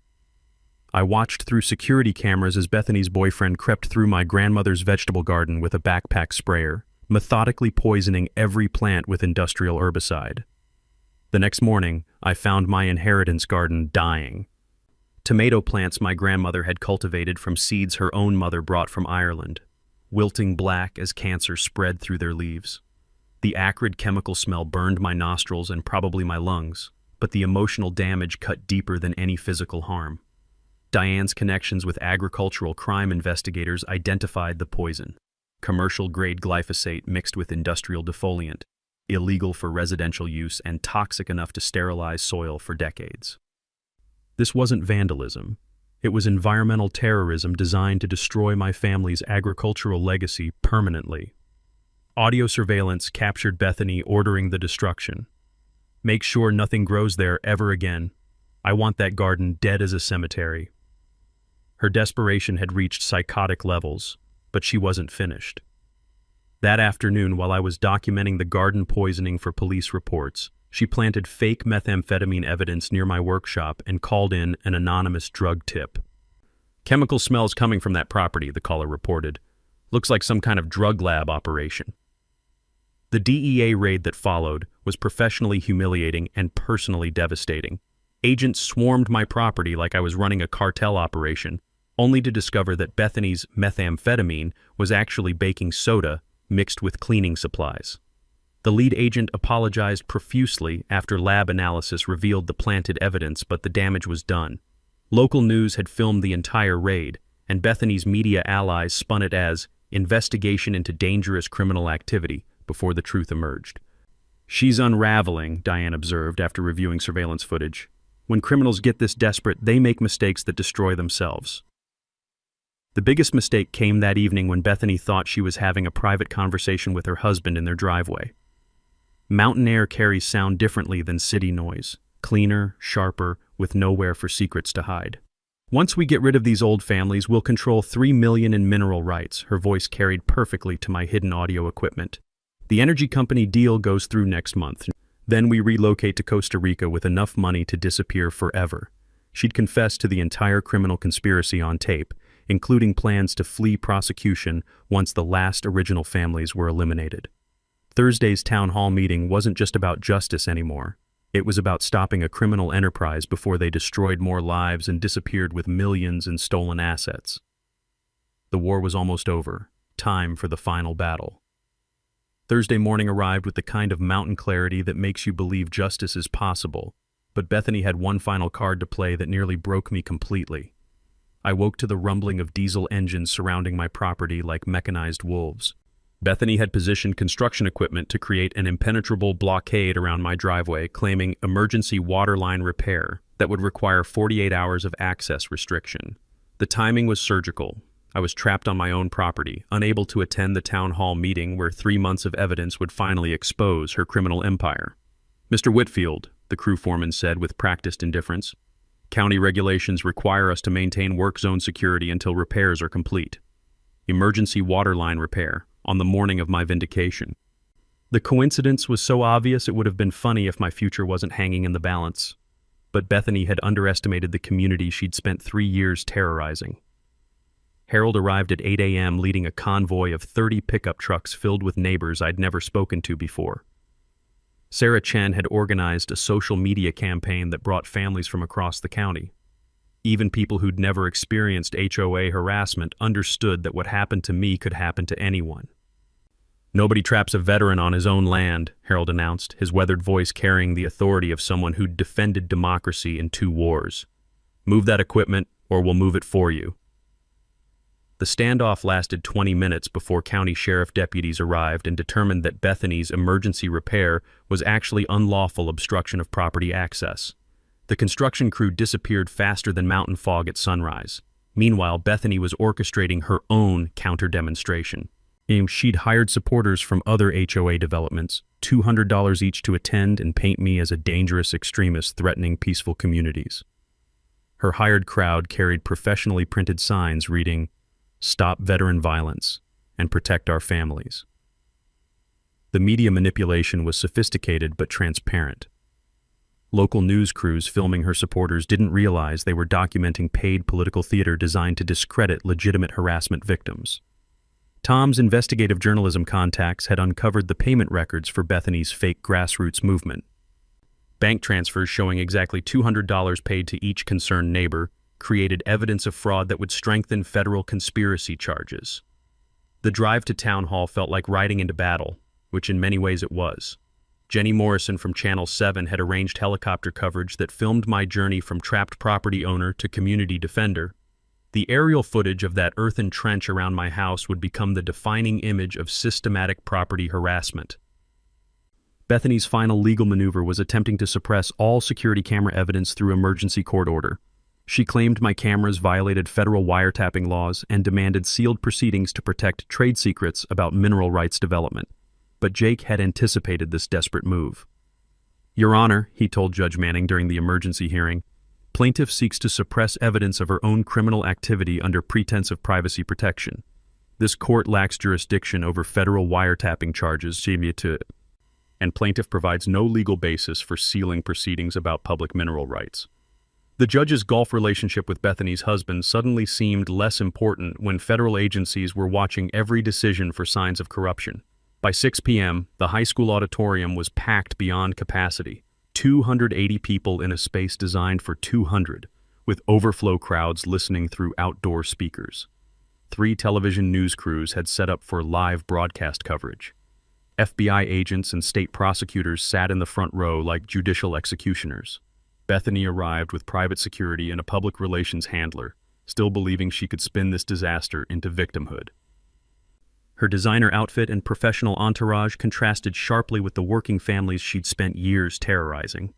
I watched through security cameras as Bethany's boyfriend crept through my grandmother's vegetable garden with a backpack sprayer, methodically poisoning every plant with industrial herbicide. The next morning, I found my inheritance garden dying. Tomato plants my grandmother had cultivated from seeds her own mother brought from Ireland, wilting black as cancer spread through their leaves. The acrid chemical smell burned my nostrils and probably my lungs, but the emotional damage cut deeper than any physical harm. Diane's connections with agricultural crime investigators identified the poison: commercial-grade glyphosate mixed with industrial defoliant, illegal for residential use and toxic enough to sterilize soil for decades. This wasn't vandalism. It was environmental terrorism designed to destroy my family's agricultural legacy permanently. Audio surveillance captured Bethany ordering the destruction. "Make sure nothing grows there ever again. I want that garden dead as a cemetery." Her desperation had reached psychotic levels, but she wasn't finished. That afternoon, while I was documenting the garden poisoning for police reports, she planted fake methamphetamine evidence near my workshop and called in an anonymous drug tip. "Chemical smells coming from that property," the caller reported. "Looks like some kind of drug lab operation." The DEA raid that followed was professionally humiliating and personally devastating. Agents swarmed my property like I was running a cartel operation, only to discover that Bethany's methamphetamine was actually baking soda mixed with cleaning supplies. The lead agent apologized profusely after lab analysis revealed the planted evidence, but the damage was done. Local news had filmed the entire raid, and Bethany's media allies spun it as investigation into dangerous criminal activity before the truth emerged. "She's unraveling," Diane observed after reviewing surveillance footage. "When criminals get this desperate, they make mistakes that destroy themselves." The biggest mistake came that evening when Bethany thought she was having a private conversation with her husband in their driveway. Mountain air carries sound differently than city noise, cleaner, sharper, with nowhere for secrets to hide. "Once we get rid of these old families, we'll control $3 million in mineral rights," her voice carried perfectly to my hidden audio equipment. "The energy company deal goes through next month. Then we relocate to Costa Rica with enough money to disappear forever." She'd confessed to the entire criminal conspiracy on tape, including plans to flee prosecution once the last original families were eliminated. Thursday's town hall meeting wasn't just about justice anymore. It was about stopping a criminal enterprise before they destroyed more lives and disappeared with millions in stolen assets. The war was almost over. Time for the final battle. Thursday morning arrived with the kind of mountain clarity that makes you believe justice is possible, but Bethany had one final card to play that nearly broke me completely. I woke to the rumbling of diesel engines surrounding my property like mechanized wolves. Bethany had positioned construction equipment to create an impenetrable blockade around my driveway, claiming emergency water line repair that would require 48 hours of access restriction. The timing was surgical. I was trapped on my own property, unable to attend the town hall meeting where 3 months of evidence would finally expose her criminal empire. "Mr. Whitfield," the crew foreman said with practiced indifference, "county regulations require us to maintain work zone security until repairs are complete. Emergency water line repair, on the morning of my vindication." The coincidence was so obvious it would have been funny if my future wasn't hanging in the balance. But Bethany had underestimated the community she'd spent 3 years terrorizing. Harold arrived at 8 a.m. leading a convoy of 30 pickup trucks filled with neighbors I'd never spoken to before. Sarah Chen had organized a social media campaign that brought families from across the county. Even people who'd never experienced HOA harassment understood that what happened to me could happen to anyone. "Nobody traps a veteran on his own land," Harold announced, his weathered voice carrying the authority of someone who'd defended democracy in 2 wars. "Move that equipment, or we'll move it for you." The standoff lasted 20 minutes before county sheriff deputies arrived and determined that Bethany's emergency repair was actually unlawful obstruction of property access. The construction crew disappeared faster than mountain fog at sunrise. Meanwhile, Bethany was orchestrating her own counter-demonstration. She'd hired supporters from other HOA developments, $200 each to attend and paint me as a dangerous extremist threatening peaceful communities. Her hired crowd carried professionally printed signs reading, "Stop veteran violence and protect our families." The media manipulation was sophisticated but transparent. Local news crews filming her supporters didn't realize they were documenting paid political theater designed to discredit legitimate harassment victims. Tom's investigative journalism contacts had uncovered the payment records for Bethany's fake grassroots movement. Bank transfers showing exactly $200 paid to each concerned neighbor created evidence of fraud that would strengthen federal conspiracy charges. The drive to town hall felt like riding into battle, which in many ways it was. Jenny Morrison from Channel 7 had arranged helicopter coverage that filmed my journey from trapped property owner to community defender. The aerial footage of that earthen trench around my house would become the defining image of systematic property harassment. Bethany's final legal maneuver was attempting to suppress all security camera evidence through emergency court order. She claimed my cameras violated federal wiretapping laws and demanded sealed proceedings to protect trade secrets about mineral rights development. But Jake had anticipated this desperate move. "Your Honor," he told Judge Manning during the emergency hearing, "plaintiff seeks to suppress evidence of her own criminal activity under pretense of privacy protection. This court lacks jurisdiction over federal wiretapping charges, and plaintiff provides no legal basis for sealing proceedings about public mineral rights." The judge's gulf relationship with Bethany's husband suddenly seemed less important when federal agencies were watching every decision for signs of corruption. By 6 p.m., the high school auditorium was packed beyond capacity, 280 people in a space designed for 200, with overflow crowds listening through outdoor speakers. 3 television news crews had set up for live broadcast coverage. FBI agents and state prosecutors sat in the front row like judicial executioners. Bethany arrived with private security and a public relations handler, still believing she could spin this disaster into victimhood. Her designer outfit and professional entourage contrasted sharply with the working families she'd spent years terrorizing.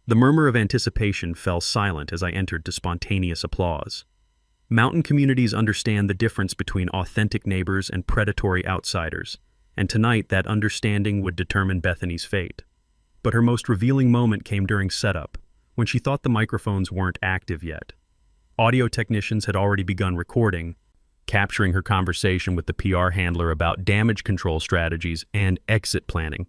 The murmur of anticipation fell silent as I entered to spontaneous applause. Mountain communities understand the difference between authentic neighbors and predatory outsiders, and tonight that understanding would determine Bethany's fate. But her most revealing moment came during setup, when she thought the microphones weren't active yet. Audio technicians had already begun recording, capturing her conversation with the PR handler about damage control strategies and exit planning.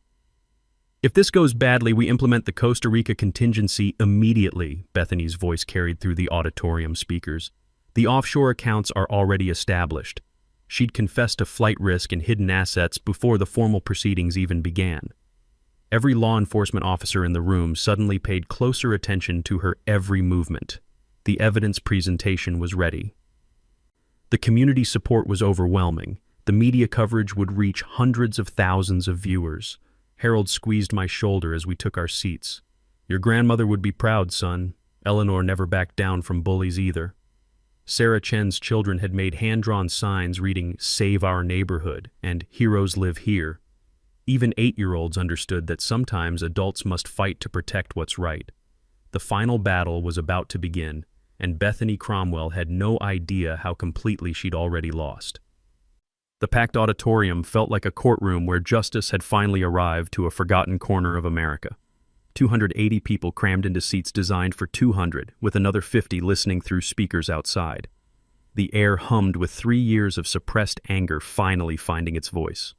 "If this goes badly, we implement the Costa Rica contingency immediately," Bethany's voice carried through the auditorium speakers. "The offshore accounts are already established." She'd confessed to flight risk and hidden assets before the formal proceedings even began. Every law enforcement officer in the room suddenly paid closer attention to her every movement. The evidence presentation was ready. The community support was overwhelming. The media coverage would reach hundreds of thousands of viewers. Harold squeezed my shoulder as we took our seats. "Your grandmother would be proud, son. Eleanor never backed down from bullies either." Sarah Chen's children had made hand-drawn signs reading "Save Our Neighborhood" and "Heroes Live Here." Even 8-year-olds understood that sometimes adults must fight to protect what's right. The final battle was about to begin, and Bethany Cromwell had no idea how completely she'd already lost. The packed auditorium felt like a courtroom where justice had finally arrived to a forgotten corner of America. 280 people crammed into seats designed for 200, with another 50 listening through speakers outside. The air hummed with 3 years of suppressed anger finally finding its voice.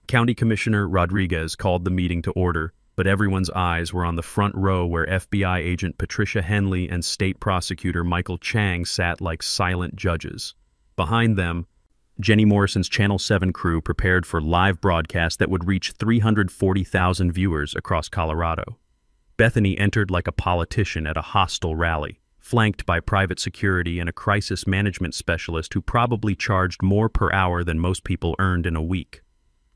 County Commissioner Rodriguez called the meeting to order, but everyone's eyes were on the front row where FBI agent Patricia Henley and state prosecutor Michael Chang sat like silent judges. Behind them, Jenny Morrison's Channel 7 crew prepared for live broadcast that would reach 340,000 viewers across Colorado. Bethany entered like a politician at a hostile rally, flanked by private security and a crisis management specialist who probably charged more per hour than most people earned in a week.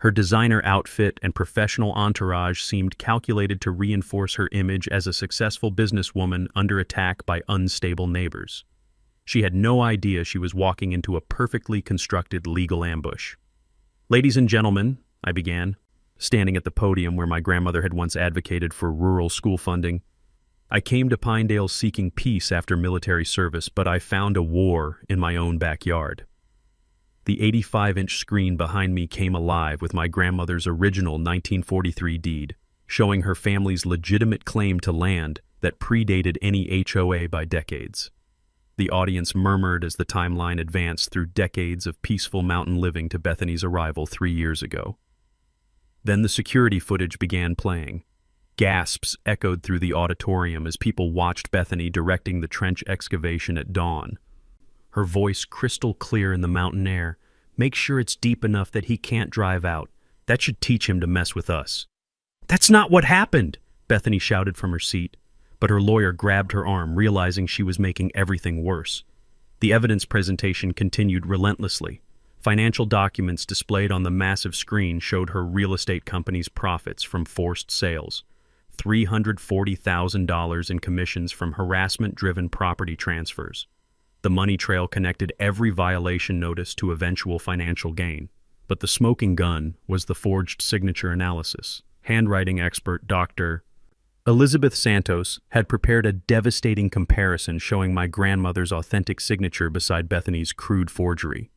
Her designer outfit and professional entourage seemed calculated to reinforce her image as a successful businesswoman under attack by unstable neighbors. She had no idea she was walking into a perfectly constructed legal ambush. "Ladies and gentlemen," I began, standing at the podium where my grandmother had once advocated for rural school funding. "I came to Pinedale seeking peace after military service, but I found a war in my own backyard." The 85-inch screen behind me came alive with my grandmother's original 1943 deed, showing her family's legitimate claim to land that predated any HOA by decades. The audience murmured as the timeline advanced through decades of peaceful mountain living to Bethany's arrival 3 years ago. Then the security footage began playing. Gasps echoed through the auditorium as people watched Bethany directing the trench excavation at dawn. Her voice crystal clear in the mountain air, Make sure it's deep enough that he can't drive out. That should teach him to mess with us." "That's not what happened!" Bethany shouted from her seat, but her lawyer grabbed her arm, realizing she was making everything worse. The evidence presentation continued relentlessly. Financial documents displayed on the massive screen showed her real estate company's profits from forced sales, $340,000 in commissions from harassment-driven property transfers. The money trail connected every violation notice to eventual financial gain. But the smoking gun was the forged signature analysis. Handwriting expert Dr. Elizabeth Santos had prepared a devastating comparison showing my grandmother's authentic signature beside Bethany's crude forgery.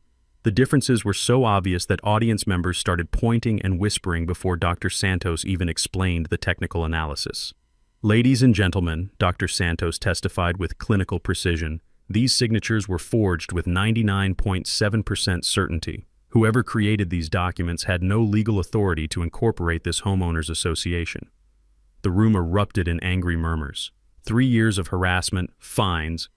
The differences were so obvious that audience members started pointing and whispering before Dr. Santos even explained the technical analysis. "Ladies and gentlemen," Dr. Santos testified with clinical precision, "these signatures were forged with 99.7% certainty. Whoever created these documents had no legal authority to incorporate this homeowners association." The room erupted in angry murmurs. 3 years of harassment, fines,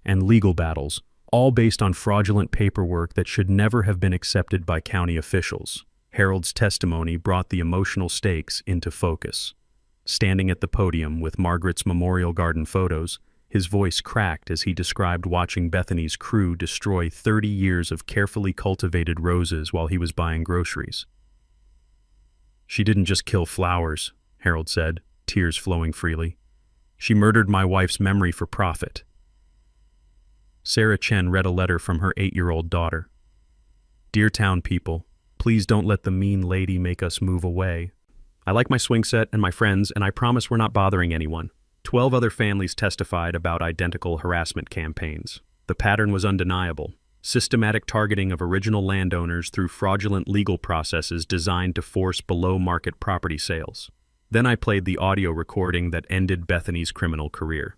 and legal battles, all based on fraudulent paperwork that should never have been accepted by county officials. Harold's testimony brought the emotional stakes into focus. Standing at the podium with Margaret's memorial garden photos, his voice cracked as he described watching Bethany's crew destroy 30 years of carefully cultivated roses while he was buying groceries. "She didn't just kill flowers," Harold said, tears flowing freely. "She murdered my wife's memory for profit." Sarah Chen read a letter from her 8-year-old daughter. "Dear town people, please don't let the mean lady make us move away. I like my swing set and my friends, and I promise we're not bothering anyone." 12 other families testified about identical harassment campaigns. The pattern was undeniable. Systematic targeting of original landowners through fraudulent legal processes designed to force below-market property sales. Then I played the audio recording that ended Bethany's criminal career.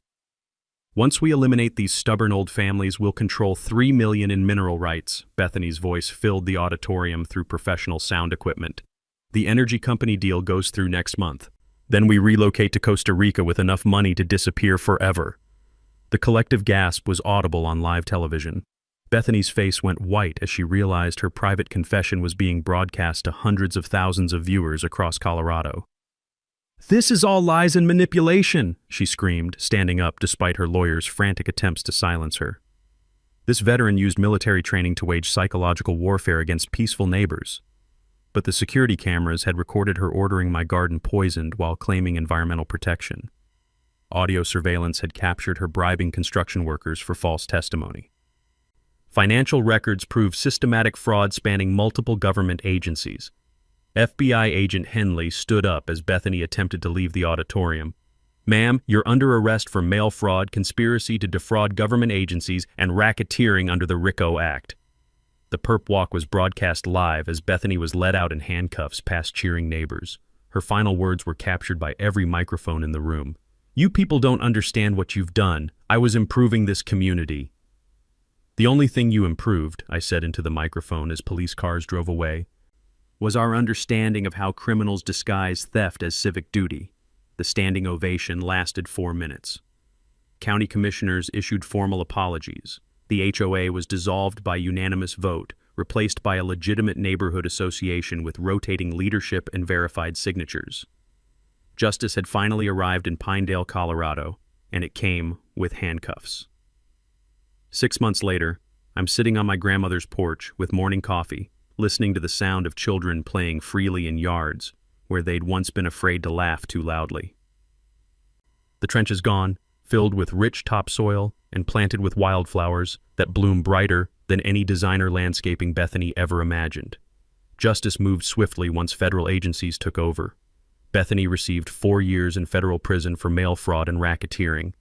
"Once we eliminate these stubborn old families, we'll control $3 million in mineral rights." Bethany's voice filled the auditorium through professional sound equipment. "The energy company deal goes through next month. Then we relocate to Costa Rica with enough money to disappear forever." The collective gasp was audible on live television. Bethany's face went white as she realized her private confession was being broadcast to hundreds of thousands of viewers across Colorado. "This is all lies and manipulation," she screamed, standing up despite her lawyer's frantic attempts to silence her. This veteran used military training to wage psychological warfare against peaceful neighbors. But the security cameras had recorded her ordering my garden poisoned while claiming environmental protection. Audio surveillance had captured her bribing construction workers for false testimony. Financial records proved systematic fraud spanning multiple government agencies. FBI agent Henley stood up as Bethany attempted to leave the auditorium. "Ma'am, you're under arrest for mail fraud, conspiracy to defraud government agencies, and racketeering under the RICO Act." The perp walk was broadcast live as Bethany was led out in handcuffs past cheering neighbors. Her final words were captured by every microphone in the room. "You people don't understand what you've done. I was improving this community." "The only thing you improved," I said into the microphone as police cars drove away, "was our understanding of how criminals disguise theft as civic duty." The standing ovation lasted 4 minutes. County commissioners issued formal apologies. The HOA was dissolved by unanimous vote, replaced by a legitimate neighborhood association with rotating leadership and verified signatures. Justice had finally arrived in Pinedale, Colorado, and it came with handcuffs. 6 months later, I'm sitting on my grandmother's porch with morning coffee, listening to the sound of children playing freely in yards where they'd once been afraid to laugh too loudly. The trench is gone, filled with rich topsoil and planted with wildflowers that bloom brighter than any designer landscaping Bethany ever imagined. Justice moved swiftly once federal agencies took over. Bethany received 4 years in federal prison for mail fraud and racketeering.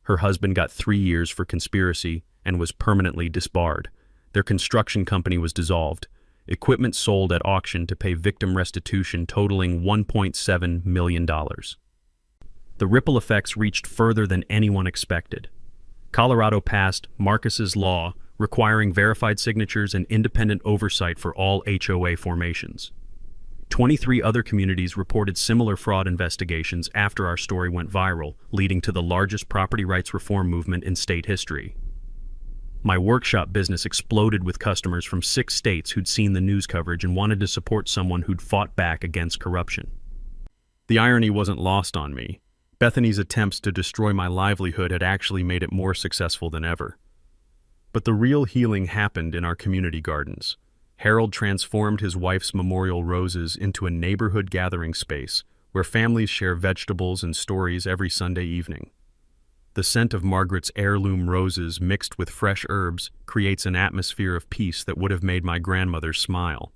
Her husband got 3 years for conspiracy and was permanently disbarred. Their construction company was dissolved. Equipment sold at auction to pay victim restitution totaling $1.7 million. The ripple effects reached further than anyone expected. Colorado passed Marcus's Law, requiring verified signatures and independent oversight for all HOA formations. 23 other communities reported similar fraud investigations after our story went viral, leading to the largest property rights reform movement in state history. My workshop business exploded with customers from 6 states who'd seen the news coverage and wanted to support someone who'd fought back against corruption. The irony wasn't lost on me. Bethany's attempts to destroy my livelihood had actually made it more successful than ever. But the real healing happened in our community gardens. Harold transformed his wife's memorial roses into a neighborhood gathering space where families share vegetables and stories every Sunday evening. The scent of Margaret's heirloom roses mixed with fresh herbs creates an atmosphere of peace that would have made my grandmother smile.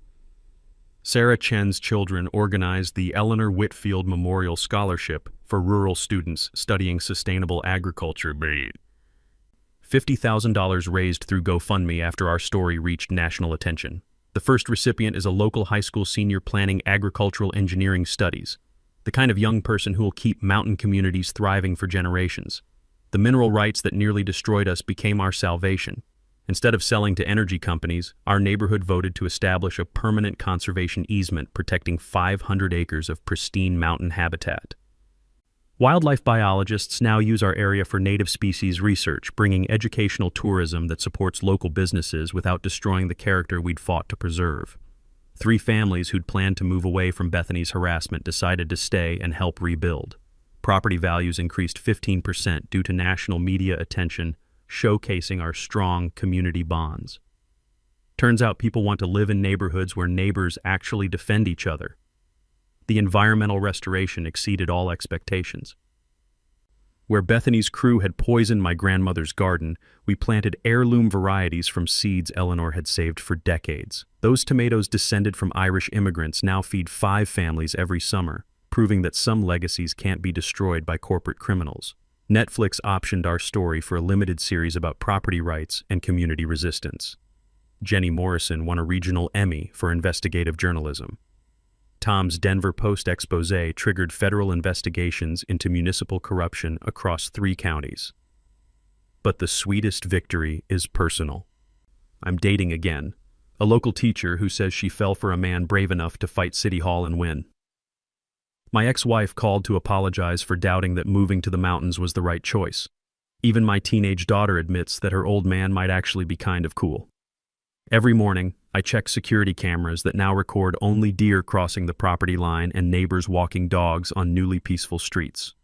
Sarah Chen's children organized the Eleanor Whitfield Memorial Scholarship for rural students studying sustainable agriculture. $50,000 raised through GoFundMe after our story reached national attention. The first recipient is a local high school senior planning agricultural engineering studies, the kind of young person who will keep mountain communities thriving for generations. The mineral rights that nearly destroyed us became our salvation. Instead of selling to energy companies, our neighborhood voted to establish a permanent conservation easement protecting 500 acres of pristine mountain habitat. Wildlife biologists now use our area for native species research, bringing educational tourism that supports local businesses without destroying the character we'd fought to preserve. 3 families who'd planned to move away from Bethany's harassment decided to stay and help rebuild. Property values increased 15% due to national media attention, showcasing our strong community bonds. Turns out people want to live in neighborhoods where neighbors actually defend each other. The environmental restoration exceeded all expectations. Where Bethany's crew had poisoned my grandmother's garden, we planted heirloom varieties from seeds Eleanor had saved for decades. Those tomatoes descended from Irish immigrants now feed 5 families every summer, proving that some legacies can't be destroyed by corporate criminals. Netflix optioned our story for a limited series about property rights and community resistance. Jenny Morrison won a regional Emmy for investigative journalism. Tom's Denver Post expose triggered federal investigations into municipal corruption across 3 counties. But the sweetest victory is personal. I'm dating again, a local teacher who says she fell for a man brave enough to fight City Hall and win. My ex-wife called to apologize for doubting that moving to the mountains was the right choice. Even my teenage daughter admits that her old man might actually be kind of cool. Every morning, I check security cameras that now record only deer crossing the property line and neighbors walking dogs on newly peaceful streets.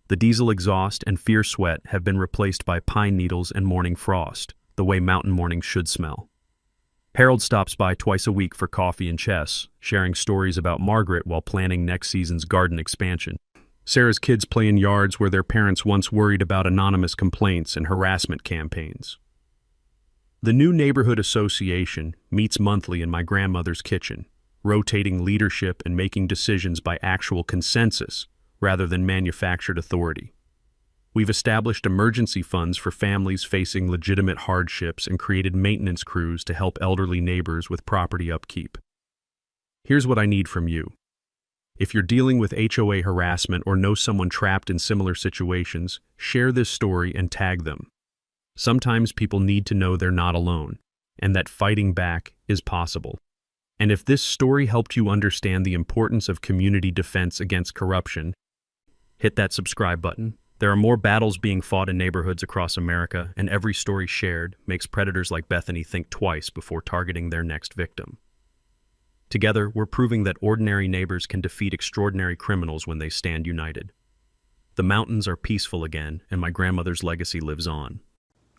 The diesel exhaust and fierce sweat have been replaced by pine needles and morning frost, the way mountain mornings should smell. Harold stops by twice a week for coffee and chess, sharing stories about Margaret while planning next season's garden expansion. Sarah's kids play in yards where their parents once worried about anonymous complaints and harassment campaigns. The new neighborhood association meets monthly in my grandmother's kitchen, rotating leadership and making decisions by actual consensus rather than manufactured authority. We've established emergency funds for families facing legitimate hardships and created maintenance crews to help elderly neighbors with property upkeep. Here's what I need from you. If you're dealing with HOA harassment or know someone trapped in similar situations, share this story and tag them. Sometimes people need to know they're not alone, and that fighting back is possible. And if this story helped you understand the importance of community defense against corruption, hit that subscribe button. There are more battles being fought in neighborhoods across America, and every story shared makes predators like Bethany think twice before targeting their next victim. Together, we're proving that ordinary neighbors can defeat extraordinary criminals when they stand united. The mountains are peaceful again, and my grandmother's legacy lives on.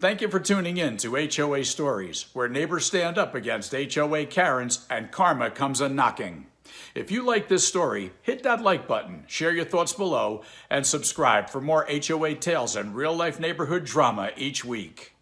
Thank you for tuning in to HOA Stories, where neighbors stand up against HOA Karens and karma comes a-knocking. If you like this story, hit that like button, share your thoughts below, and subscribe for more HOA tales and real-life neighborhood drama each week.